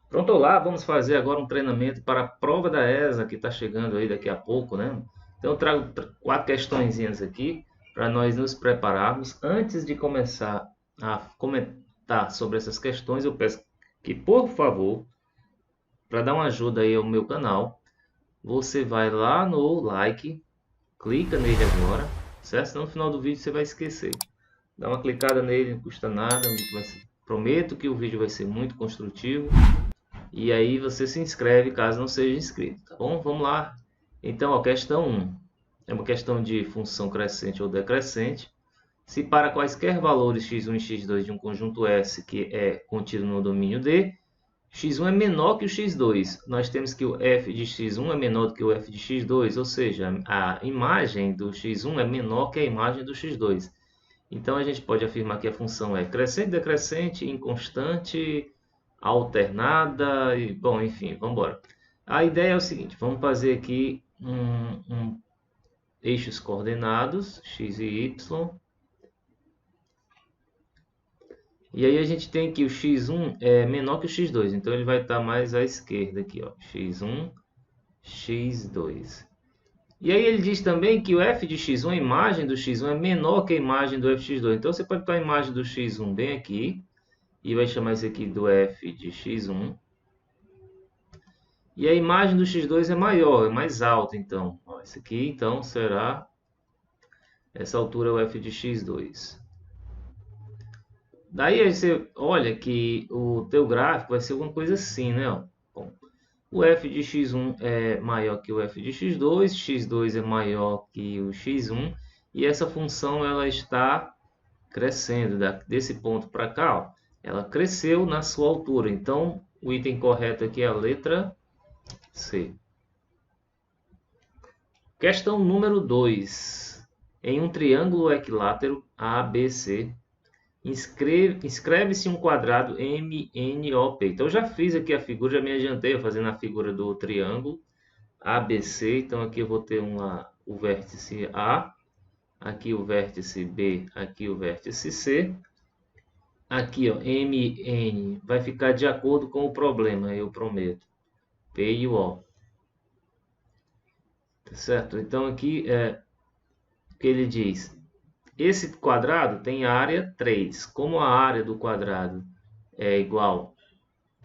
Pronto, olá, vamos fazer agora um treinamento para a prova da ESA que está chegando aí daqui a pouco, né? Então eu trago quatro questõezinhas aqui para nós nos prepararmos. Antes de começar a comentar sobre essas questões, eu peço que, por favor, para dar uma ajuda aí ao meu canal, você vai lá no like, clica nele agora, certo? Senão no final do vídeo você vai esquecer. Dá uma clicada nele, não custa nada, prometo que o vídeo vai ser muito construtivo. E aí você se inscreve caso não seja inscrito, tá bom? Vamos lá. Então, a questão 1 é uma questão de função crescente ou decrescente. Se para quaisquer valores x1 e x2 de um conjunto S que é contido no domínio D, x1 é menor que o x2. Nós temos que o f de x1 é menor do que o f de x2, ou seja, a imagem do x1 é menor que a imagem do x2. Então a gente pode afirmar que a função é crescente, decrescente, inconstante, alternada e bom, enfim, vamos embora. A ideia é o seguinte: vamos fazer aqui eixos coordenados x e y. E aí a gente tem que o x1 é menor que o x2, então ele vai estar mais à esquerda aqui, ó, x1, x2. E aí ele diz também que o f de x1, a imagem do x1 é menor que a imagem do f de x2. Então você pode botar a imagem do x1 bem aqui e vai chamar isso aqui do f de x1. E a imagem do x2 é maior, é mais alta, então. Ó, esse aqui, então, será essa altura é o f de x2. Daí você olha que o teu gráfico vai ser alguma coisa assim, né? Ó. Bom, o f de x1 é maior que o f de x2, x2 é maior que o x1, e essa função ela está crescendo desse ponto para cá, ó, ela cresceu na sua altura. Então, o item correto aqui é a letra C. Questão número 2. Em um triângulo equilátero ABC, inscreve-se um quadrado MNOP. Então, eu já fiz aqui a figura, já me adiantei fazendo a figura do triângulo ABC. Então, aqui eu vou ter o vértice A, aqui o vértice B, aqui o vértice C. Aqui, ó, MN vai ficar de acordo com o problema, eu prometo. P e o O. Tá certo? Então, aqui o que ele diz? Esse quadrado tem área 3. Como a área do quadrado é igual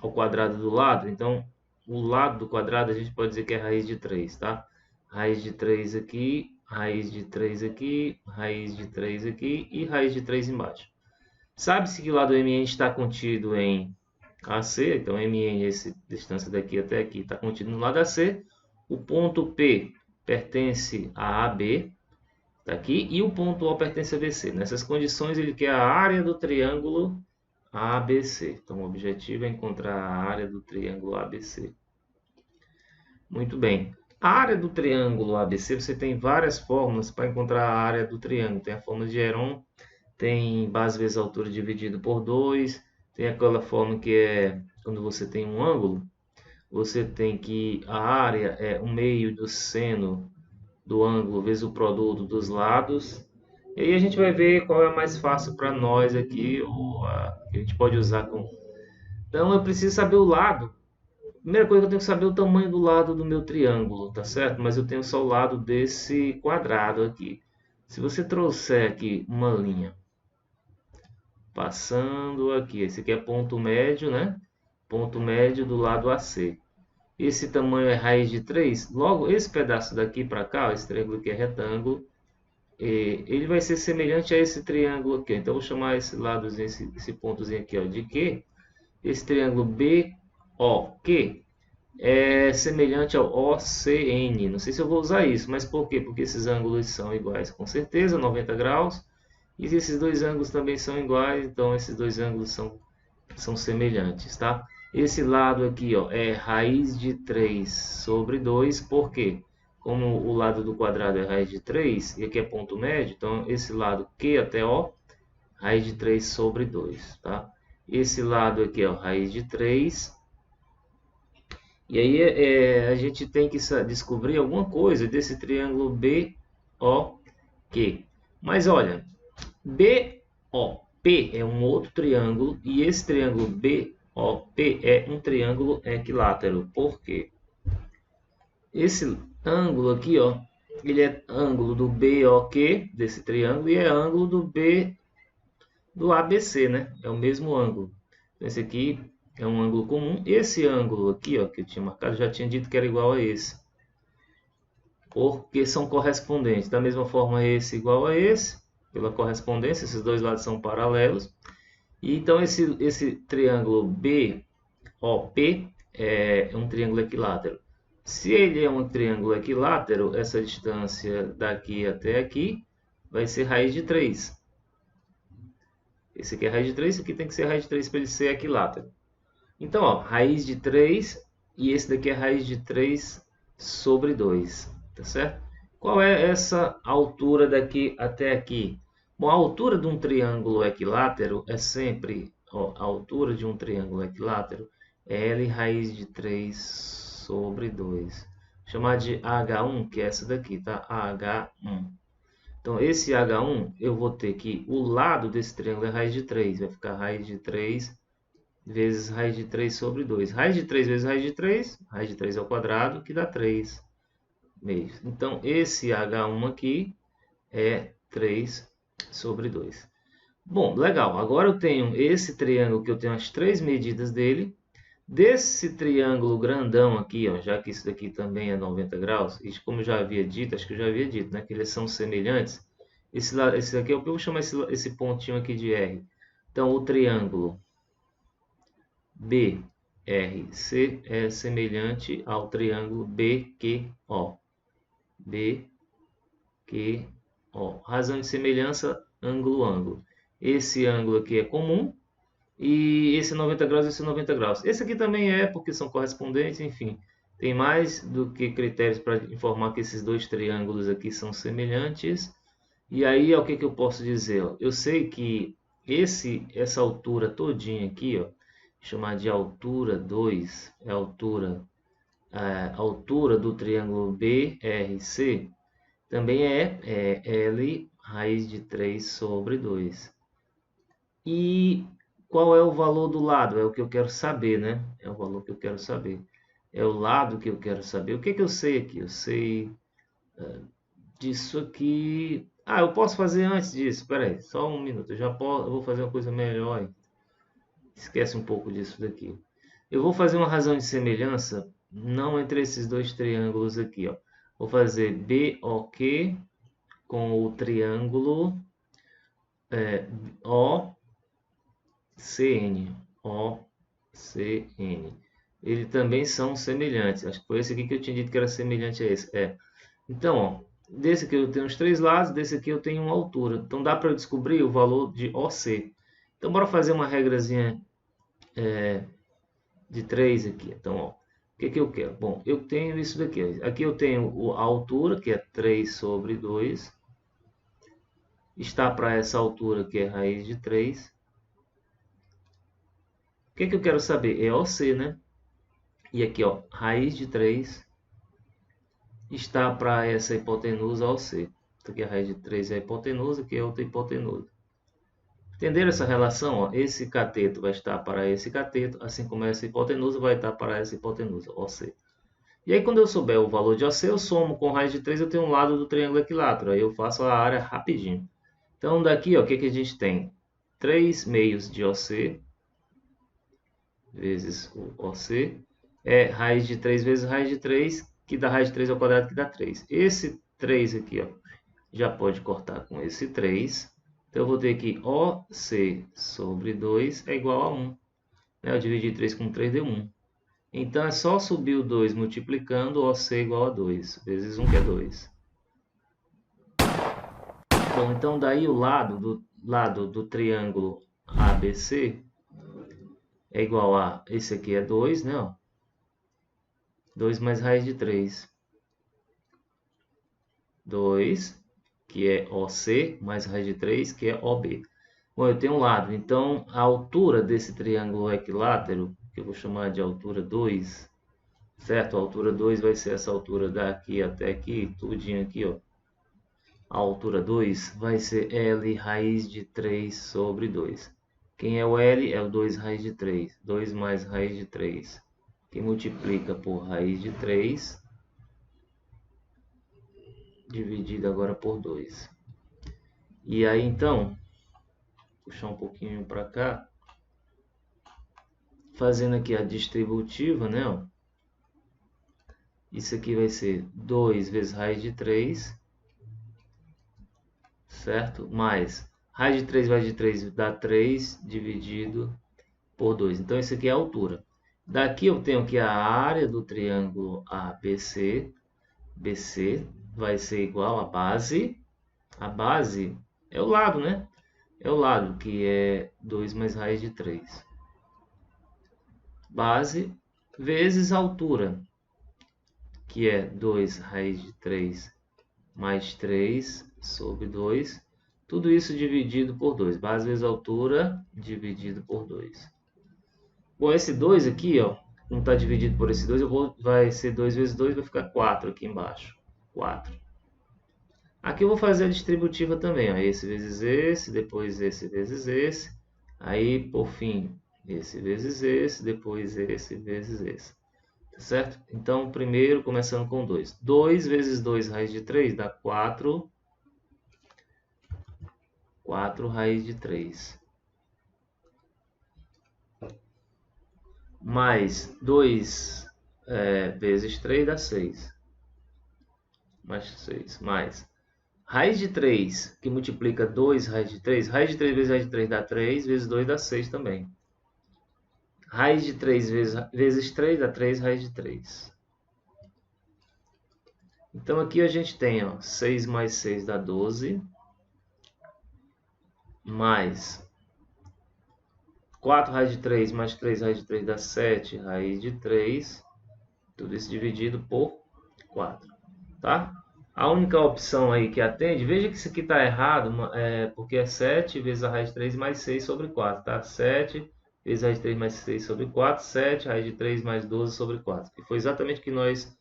ao quadrado do lado, então o lado do quadrado a gente pode dizer que é raiz de 3, tá? Raiz de 3 aqui, raiz de 3 aqui, raiz de 3 aqui e raiz de 3 embaixo. Sabe-se que o lado MN está contido em AC, então MN, essa distância daqui até aqui, está contido no lado AC. O ponto P pertence a AB, tá aqui, e o ponto O pertence a BC. Nessas condições, ele quer a área do triângulo ABC. Então, o objetivo é encontrar a área do triângulo ABC. Muito bem. A área do triângulo ABC, você tem várias fórmulas para encontrar a área do triângulo. Tem a fórmula de Heron, tem base vezes altura dividido por 2, tem aquela fórmula que é quando você tem um ângulo, você tem que a área é 1/2 do seno do ângulo vezes o produto dos lados. E aí a gente vai ver qual é mais fácil para nós aqui, ou que a gente pode usar com. Então eu preciso saber o lado. Primeira coisa que eu tenho que saber é o tamanho do lado do meu triângulo, tá certo? Mas eu tenho só o lado desse quadrado aqui. Se você trouxer aqui uma linha passando aqui, esse aqui é ponto médio, né? Ponto médio do lado AC. Esse tamanho é raiz de 3. Logo, esse pedaço daqui para cá, esse triângulo aqui é retângulo, ele vai ser semelhante a esse triângulo aqui. Então, eu vou chamar esse ladozinho, esse pontozinho aqui, ó, de Q. Esse triângulo BOQ é semelhante ao OCN. Não sei se eu vou usar isso, mas por quê? Porque esses ângulos são iguais, com certeza, 90 graus. E esses dois ângulos também são iguais, então esses dois ângulos são semelhantes, tá? Esse lado aqui, ó, é raiz de 3 sobre 2, por quê? Como o lado do quadrado é raiz de 3, e aqui é ponto médio, então esse lado Q até O, raiz de 3 sobre 2, tá? Esse lado aqui, ó, raiz de 3. E aí a gente tem que descobrir alguma coisa desse triângulo BOQ. Mas olha, BOP é um outro triângulo, e esse triângulo BOP é um triângulo equilátero. Por quê? Esse ângulo aqui, ó, ele é ângulo do BOQ, desse triângulo, e é ângulo do ABC, né? É o mesmo ângulo. Então, esse aqui é um ângulo comum. Esse ângulo aqui, ó, que eu tinha marcado, já tinha dito que era igual a esse. Porque são correspondentes. Da mesma forma, esse igual a esse, pela correspondência, esses dois lados são paralelos. E então, esse triângulo BOP é um triângulo equilátero. Se ele é um triângulo equilátero, essa distância daqui até aqui vai ser raiz de 3. Esse aqui é raiz de 3, esse aqui tem que ser raiz de 3 para ele ser equilátero. Então, ó, raiz de 3 e esse daqui é raiz de 3 sobre 2, tá certo? Qual é essa altura daqui até aqui? Bom, a altura de um triângulo equilátero é sempre, ó, a altura de um triângulo equilátero é L raiz de 3 sobre 2. Vou chamar de H1, que é essa daqui, tá? H1. Então, esse H1, eu vou ter que o lado desse triângulo é raiz de 3. Vai ficar raiz de 3 vezes raiz de 3 sobre 2. Raiz de 3 vezes raiz de 3 ao quadrado, que dá 3 meios. Então, esse H1 aqui é 3 sobre 2. Bom, legal. Agora eu tenho esse triângulo que eu tenho as 3 medidas dele. Desse triângulo grandão aqui, ó, já que isso daqui também é 90 graus, e como eu já havia dito, acho que eu já havia dito, né, que eles são semelhantes. Esse aqui é o que eu vou chamar esse pontinho aqui de R. Então, o triângulo BRC é semelhante ao triângulo BQO. BQO. Razão de semelhança, ângulo, ângulo. Esse ângulo aqui é comum. E esse 90 graus e esse 90 graus. Esse aqui também é, porque são correspondentes, enfim. Tem mais do que critérios para informar que esses dois triângulos aqui são semelhantes. E aí, o que eu posso dizer? Ó? Eu sei que essa altura todinha aqui, ó, chamar de altura 2, é a altura do triângulo BRC, também é L raiz de 3 sobre 2. E qual é o valor do lado? É o que eu quero saber, né? É o valor que eu quero saber. É o lado que eu quero saber. O que que eu sei aqui? Eu sei disso aqui. Ah, eu posso fazer antes disso. Espera aí, só um minuto. Eu vou fazer uma coisa melhor. Hein? Esquece um pouco disso daqui. Eu vou fazer uma razão de semelhança, não entre esses dois triângulos aqui. Ó. Vou fazer BOQ com o triângulo OCN. OCN. Eles também são semelhantes. Acho que foi esse aqui que eu tinha dito que era semelhante a esse. Então, ó, desse aqui eu tenho os 3 lados, desse aqui eu tenho uma altura. Então dá para descobrir o valor de OC. Então bora fazer uma regrazinha de 3 aqui. Então, ó, o que que eu quero? Bom, eu tenho isso daqui. Ó. Aqui eu tenho a altura, que é 3 sobre 2. Está para essa altura, que é raiz de 3. O que que eu quero saber? É OC, né? E aqui, ó, raiz de 3 está para essa hipotenusa OC. Então, aqui a raiz de 3 é a hipotenusa, aqui é outra hipotenusa. Entenderam essa relação? Ó? Esse cateto vai estar para esse cateto, assim como essa hipotenusa vai estar para essa hipotenusa, OC. E aí, quando eu souber o valor de OC, eu somo com raiz de 3, eu tenho um lado do triângulo equilátero. Aí eu faço a área rapidinho. Então, daqui, ó, o que que a gente tem? 3 meios de OC vezes o OC é raiz de 3 vezes raiz de 3, que dá raiz de 3 ao quadrado, que dá 3. Esse 3 aqui, ó, já pode cortar com esse 3. Então, eu vou ter que OC sobre 2 é igual a 1. Né? Eu dividi 3 com 3, deu 1. Então, é só subir o 2 multiplicando, OC igual a 2, vezes 1, que é 2. Bom, então, daí o lado do triângulo ABC é igual a, esse aqui é 2, né? Ó. 2 mais raiz de 3. 2, que é OC, mais raiz de 3, que é OB. Bom, eu tenho um lado, então a altura desse triângulo equilátero, que eu vou chamar de altura 2, certo? A altura 2 vai ser essa altura daqui até aqui, tudinho aqui, ó. A altura 2 vai ser L raiz de 3 sobre 2. Quem é o L? É o 2 raiz de 3. 2 mais raiz de 3. Que multiplica por raiz de 3, dividido agora por 2. E aí, então, puxar um pouquinho para cá, fazendo aqui a distributiva, né? Ó. Isso aqui vai ser 2 vezes raiz de 3, certo? Mais raiz de 3 vezes de 3 dá 3 dividido por 2. Então, isso aqui é a altura. Daqui eu tenho aqui a área do triângulo ABC. BC vai ser igual a base. A base é o lado, né? É o lado, que é 2 mais raiz de 3. Base vezes altura, que é 2 raiz de 3 mais 3 sobre 2. Tudo isso dividido por 2. Base vezes altura dividido por 2. Bom, esse 2 aqui, ó, não está dividido por esse 2, vai ser 2 vezes 2, vai ficar 4 aqui embaixo. 4. Aqui eu vou fazer a distributiva também, ó, esse vezes esse, depois esse vezes esse. Aí, por fim, esse vezes esse, depois esse vezes esse. Tá certo? Então, primeiro, começando com 2. 2 vezes 2 raiz de 3 dá 4. 4 raiz de 3. Mais 2 vezes 3 dá 6. Mais 6. Mais raiz de 3, que multiplica 2 raiz de 3. Raiz de 3 vezes raiz de 3 dá 3, vezes 2 dá 6 também. Raiz de 3 vezes 3 dá 3 raiz de 3. Então aqui a gente tem, ó, 6 mais 6 dá 12. Mais 4 raiz de 3 mais 3 raiz de 3 dá 7 raiz de 3. Tudo isso dividido por 4. Tá? A única opção aí que atende, veja que isso aqui está errado, porque é 7 vezes a raiz de 3 mais 6 sobre 4. Tá? 7 vezes a raiz de 3 mais 6 sobre 4. 7 raiz de 3 mais 12 sobre 4. Que foi exatamente o que nós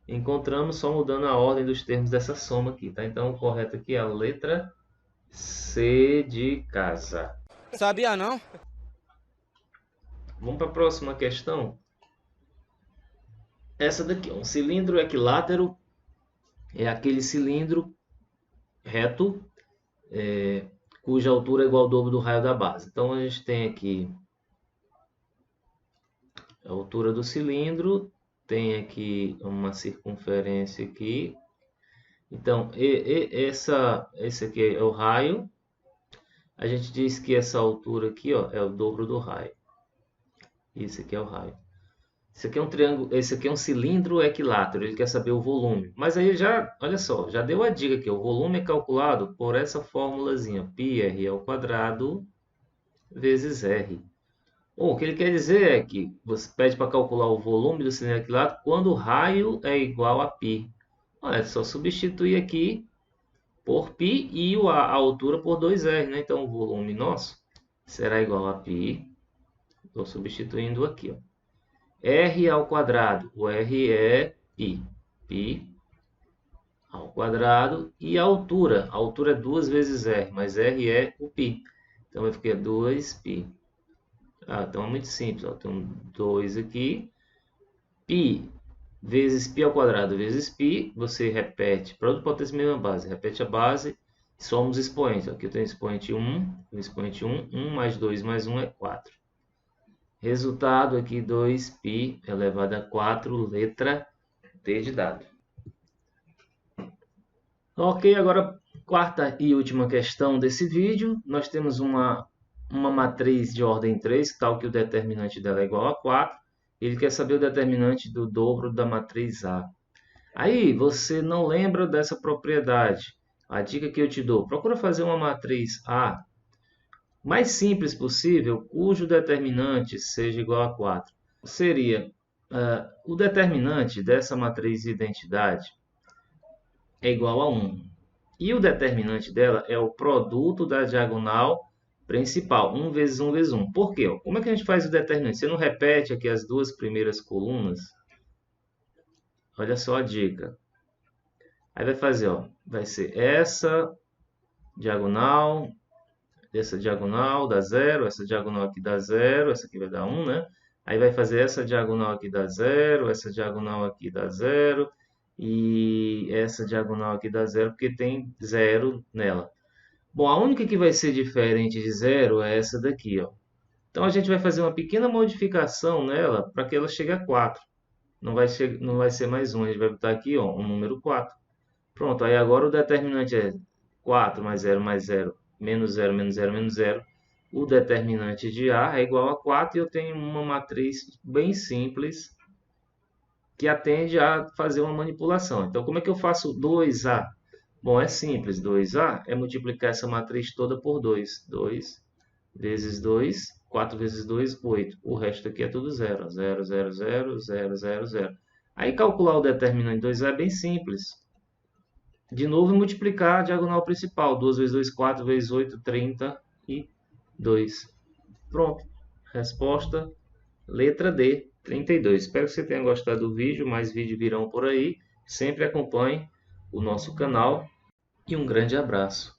encontramos, só mudando a ordem dos termos dessa soma aqui. Tá? Então o correto aqui é a letra C de casa. Sabia não? Vamos para a próxima questão. Essa daqui, um cilindro equilátero é aquele cilindro reto cuja altura é igual ao dobro do raio da base. Então a gente tem aqui a altura do cilindro, tem aqui uma circunferência aqui. Então esse aqui é o raio. A gente diz que essa altura aqui, ó, é o dobro do raio. Isso aqui é o raio. Esse aqui é um triângulo, esse aqui é um cilindro equilátero, ele quer saber o volume. Mas aí já, olha só, já deu a dica aqui, o volume é calculado por essa formulazinha, πr ao quadrado vezes r. Bom, o que ele quer dizer é que você pede para calcular o volume do cilindro equilátero quando o raio é igual a π. Olha, é só substituir aqui por π e a altura por 2r, né? Então o volume nosso será igual a π. Estou substituindo aqui, ó. R ao quadrado, o R é π, π ao quadrado, e a altura é 2 vezes R, mas R é o π, então vai ficar 2π. Então é muito simples, ó. Tem 2 aqui, π vezes π ao quadrado vezes π, você repete, produto pode ter essa mesma base, repete a base, somos expoentes, aqui eu tenho expoente 1, 1 mais 2 mais 1 é 4. Resultado aqui 2π elevado a 4, letra D de dado. Ok, agora quarta e última questão desse vídeo. Nós temos uma matriz de ordem 3, tal que o determinante dela é igual a 4. Ele quer saber o determinante do dobro da matriz A. Aí você não lembra dessa propriedade. A dica que eu te dou, procura fazer uma matriz A mais simples possível, cujo determinante seja igual a 4. Seria o determinante dessa matriz de identidade é igual a 1. E o determinante dela é o produto da diagonal principal, 1 vezes 1 vezes 1. Por quê? Como é que a gente faz o determinante? Você não repete aqui as duas primeiras colunas? Olha só a dica. Aí vai fazer, ó, vai ser essa diagonal essa diagonal dá 0, essa diagonal aqui dá 0, essa aqui vai dar 1, né? Aí vai fazer essa diagonal aqui dá 0, essa diagonal aqui dá 0, e essa diagonal aqui dá 0 porque tem 0 nela. Bom, a única que vai ser diferente de 0 é essa daqui, ó. Então a gente vai fazer uma pequena modificação nela para que ela chegue a 4. Não vai ser mais 1, a gente vai botar aqui, ó, um número 4. Pronto, aí agora o determinante é 4 mais 0, menos 0, menos 0, menos 0. O determinante de A é igual a 4 e eu tenho uma matriz bem simples que atende a fazer uma manipulação. Então, como é que eu faço 2A? Bom, é simples. 2A é multiplicar essa matriz toda por 2. 2 vezes 2, 4 vezes 2, 8. O resto aqui é tudo 0. 0, 0, 0, 0, 0, 0. Aí calcular o determinante de 2A é bem simples. De novo, multiplicar a diagonal principal. 2 vezes 2, 4 vezes 8, 32. Pronto. Resposta, letra D, 32. Espero que você tenha gostado do vídeo. Mais vídeos virão por aí. Sempre acompanhe o nosso canal. E um grande abraço.